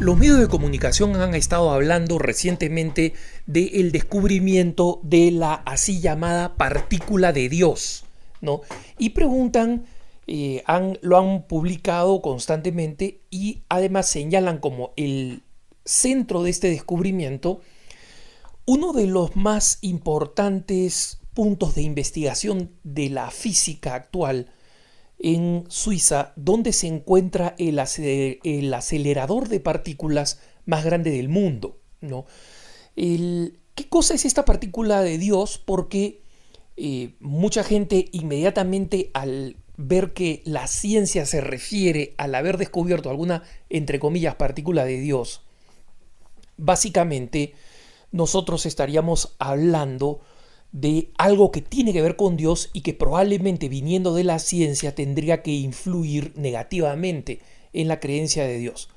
Los medios de comunicación han estado hablando recientemente del descubrimiento de la así llamada partícula de Dios, ¿no? Y preguntan, lo han publicado constantemente y además señalan como el centro de este descubrimiento uno de los más importantes puntos de investigación de la física actual en Suiza, donde se encuentra el acelerador de partículas más grande del mundo, ¿no? ¿Qué cosa es esta partícula de Dios? Porque mucha gente inmediatamente al ver que la ciencia se refiere al haber descubierto alguna, entre comillas, partícula de Dios, básicamente nosotros estaríamos hablando de algo que tiene que ver con Dios y que probablemente viniendo de la ciencia tendría que influir negativamente en la creencia de Dios.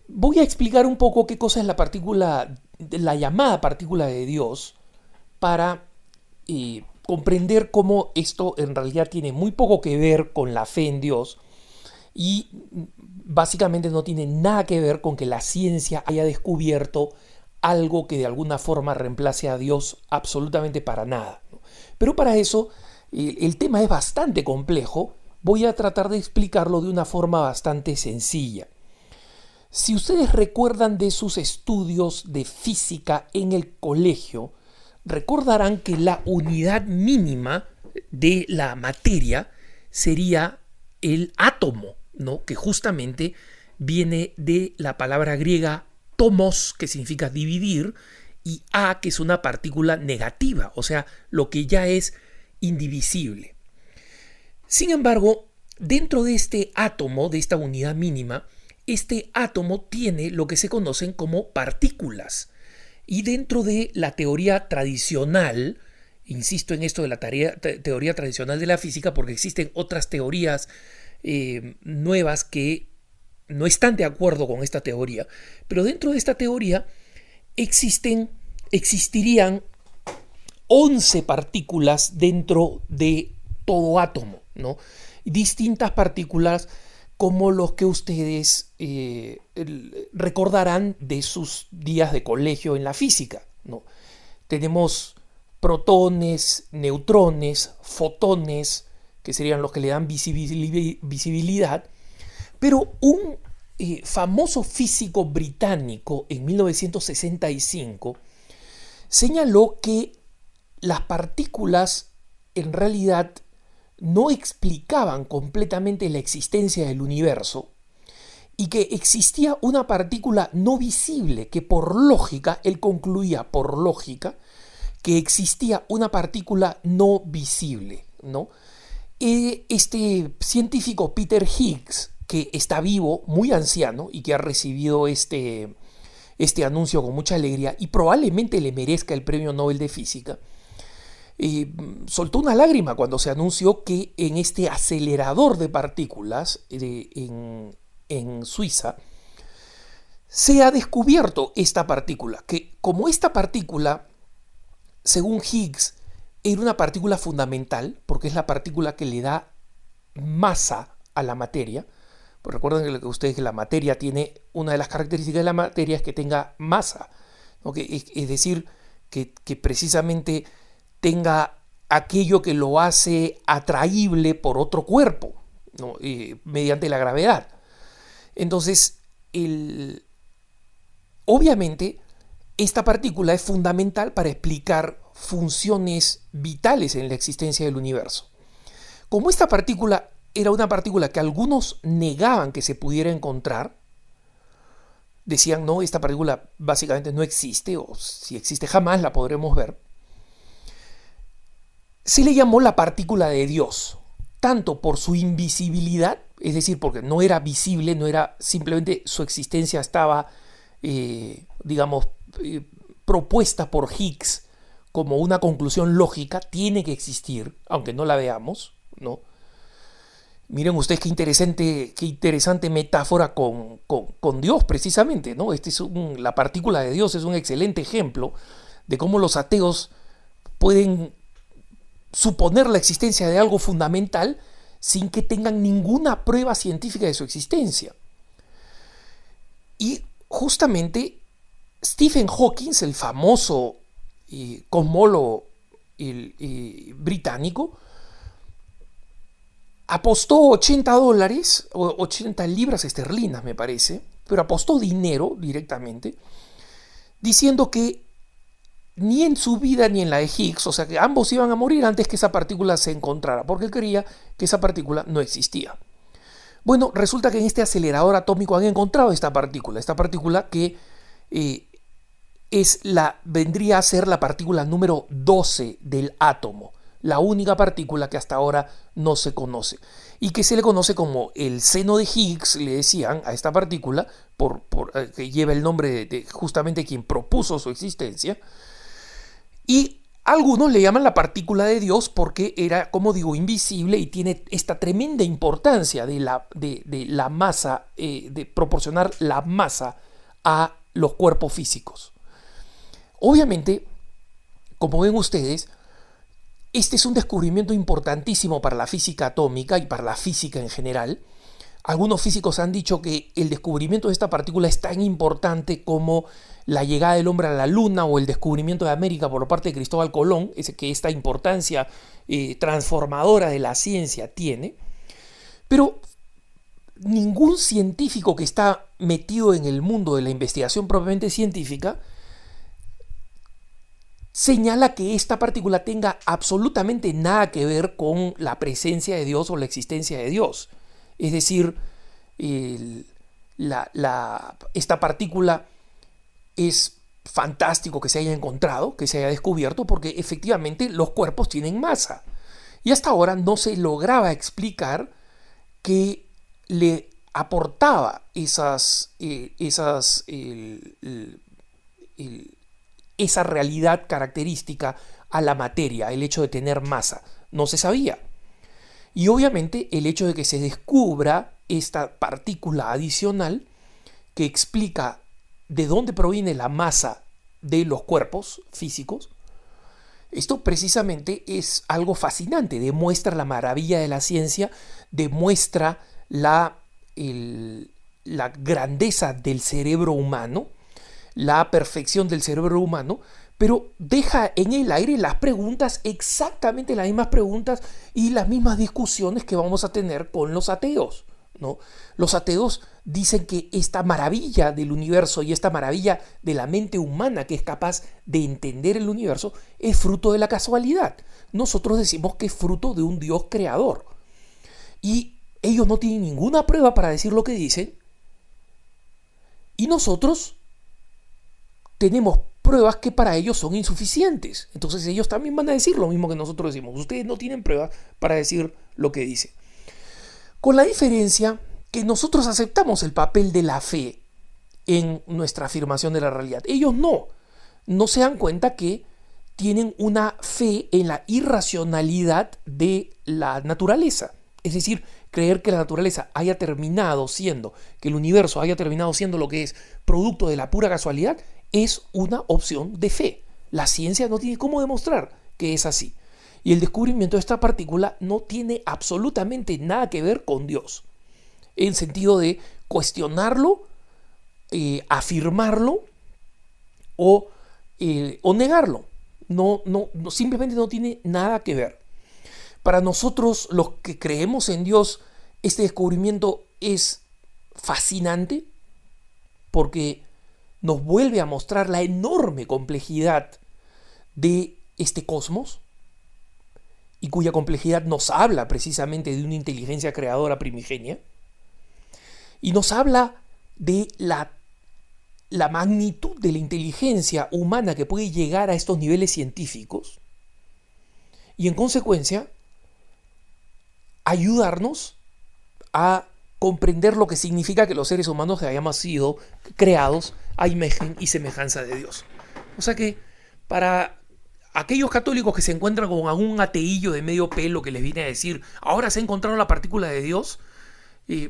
Voy a explicar un poco qué cosa es la llamada partícula de Dios para comprender cómo esto en realidad tiene muy poco que ver con la fe en Dios y básicamente no tiene nada que ver con que la ciencia haya descubierto algo que de alguna forma reemplace a Dios absolutamente para nada. Pero para eso el tema es bastante complejo. Voy a tratar de explicarlo de una forma bastante sencilla. Si ustedes recuerdan de sus estudios de física en el colegio, recordarán que la unidad mínima de la materia sería el átomo, ¿no? Que justamente viene de la palabra griega tomos, que significa dividir, y A, que es una partícula negativa, o sea, lo que ya es indivisible. Sin embargo, dentro de este átomo, de esta unidad mínima, este átomo tiene lo que se conocen como partículas. Y dentro de la teoría tradicional, insisto en esto de la teoría tradicional de la física, porque existen otras teorías nuevas que no están de acuerdo con esta teoría, pero dentro de esta teoría existirían 11 partículas dentro de todo átomo, ¿no? Distintas partículas como los que ustedes recordarán de sus días de colegio en la física, ¿no? Tenemos protones, neutrones, fotones, que serían los que le dan visibilidad, pero un famoso físico británico en 1965 señaló que las partículas en realidad no explicaban completamente la existencia del universo y que existía una partícula no visible que por lógica, él concluía por lógica, que existía una partícula no visible, ¿no? Este científico Peter Higgs, que está vivo, muy anciano, y que ha recibido este anuncio con mucha alegría y probablemente le merezca el premio Nobel de Física, soltó una lágrima cuando se anunció que en este acelerador de partículas en Suiza se ha descubierto esta partícula, que como esta partícula, según Higgs, era una partícula fundamental, porque es la partícula que le da masa a la materia. Pues recuerden que ustedes que la materia tiene, una de las características de la materia es que tenga masa, ¿no? Es decir, que precisamente tenga aquello que lo hace atraíble por otro cuerpo, ¿no? Mediante la gravedad. Entonces, obviamente, esta partícula es fundamental para explicar funciones vitales en la existencia del universo. Como esta partícula era una partícula que algunos negaban que se pudiera encontrar, decían, no, esta partícula básicamente no existe, o si existe jamás la podremos ver, se le llamó la partícula de Dios, tanto por su invisibilidad, es decir, porque no era visible, no era simplemente su existencia estaba, propuesta por Higgs como una conclusión lógica, tiene que existir, aunque no la veamos, ¿no? Miren ustedes qué interesante metáfora con Dios, precisamente, ¿no? La partícula de Dios es un excelente ejemplo de cómo los ateos pueden suponer la existencia de algo fundamental sin que tengan ninguna prueba científica de su existencia. Y justamente Stephen Hawking, el famoso cosmólogo británico, apostó $80, o 80 libras esterlinas me parece, pero apostó dinero directamente, diciendo que ni en su vida ni en la de Higgs, o sea que ambos iban a morir antes que esa partícula se encontrara, porque él creía que esa partícula no existía. Bueno, resulta que en este acelerador atómico han encontrado esta partícula que vendría a ser la partícula número 12 del átomo, la única partícula que hasta ahora no se conoce y que se le conoce como el seno de Higgs, le decían a esta partícula, que lleva el nombre de justamente quien propuso su existencia, y algunos le llaman la partícula de Dios porque era, como digo, invisible y tiene esta tremenda importancia de la masa, de proporcionar la masa a los cuerpos físicos. Obviamente, como ven ustedes, este es un descubrimiento importantísimo para la física atómica y para la física en general. Algunos físicos han dicho que el descubrimiento de esta partícula es tan importante como la llegada del hombre a la luna o el descubrimiento de América por parte de Cristóbal Colón, que esta importancia transformadora de la ciencia tiene. Pero ningún científico que está metido en el mundo de la investigación propiamente científica señala que esta partícula tenga absolutamente nada que ver con la presencia de Dios o la existencia de Dios. Es decir, esta partícula es fantástico que se haya encontrado, que se haya descubierto, porque efectivamente los cuerpos tienen masa. Y hasta ahora no se lograba explicar qué le aportaba esa realidad característica a la materia, el hecho de tener masa. No se sabía. Y obviamente el hecho de que se descubra esta partícula adicional que explica de dónde proviene la masa de los cuerpos físicos, esto precisamente es algo fascinante, demuestra la maravilla de la ciencia, demuestra la grandeza del cerebro humano, la perfección del cerebro humano, pero deja en el aire las preguntas, exactamente las mismas preguntas y las mismas discusiones que vamos a tener con los ateos, ¿no? Los ateos dicen que esta maravilla del universo y esta maravilla de la mente humana que es capaz de entender el universo es fruto de la casualidad. Nosotros decimos que es fruto de un Dios creador. Y ellos no tienen ninguna prueba para decir lo que dicen. Y nosotros tenemos pruebas que para ellos son insuficientes. Entonces ellos también van a decir lo mismo que nosotros decimos. Ustedes no tienen pruebas para decir lo que dicen. Con la diferencia que nosotros aceptamos el papel de la fe en nuestra afirmación de la realidad. Ellos no se dan cuenta que tienen una fe en la irracionalidad de la naturaleza. Es decir, creer que la naturaleza haya terminado siendo, que el universo haya terminado siendo lo que es, producto de la pura casualidad, es una opción de fe. La ciencia no tiene cómo demostrar que es así. Y el descubrimiento de esta partícula no tiene absolutamente nada que ver con Dios, en sentido de cuestionarlo, afirmarlo o negarlo. No, simplemente no tiene nada que ver. Para nosotros, los que creemos en Dios, este descubrimiento es fascinante porque nos vuelve a mostrar la enorme complejidad de este cosmos y cuya complejidad nos habla precisamente de una inteligencia creadora primigenia y nos habla de la magnitud de la inteligencia humana que puede llegar a estos niveles científicos y en consecuencia ayudarnos a comprender lo que significa que los seres humanos hayamos sido creados a imagen y semejanza de Dios. O sea que para aquellos católicos que se encuentran con algún ateillo de medio pelo que les viene a decir, ahora se ha encontrado la partícula de Dios,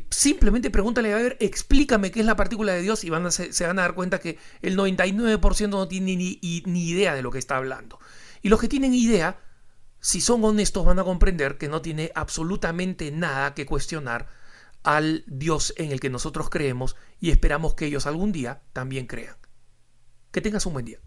simplemente pregúntale, a ver, explícame qué es la partícula de Dios y se van a dar cuenta que el 99% no tiene ni idea de lo que está hablando. Y los que tienen idea, si son honestos, van a comprender que no tiene absolutamente nada que cuestionar al Dios en el que nosotros creemos y esperamos que ellos algún día también crean. Que tengas un buen día.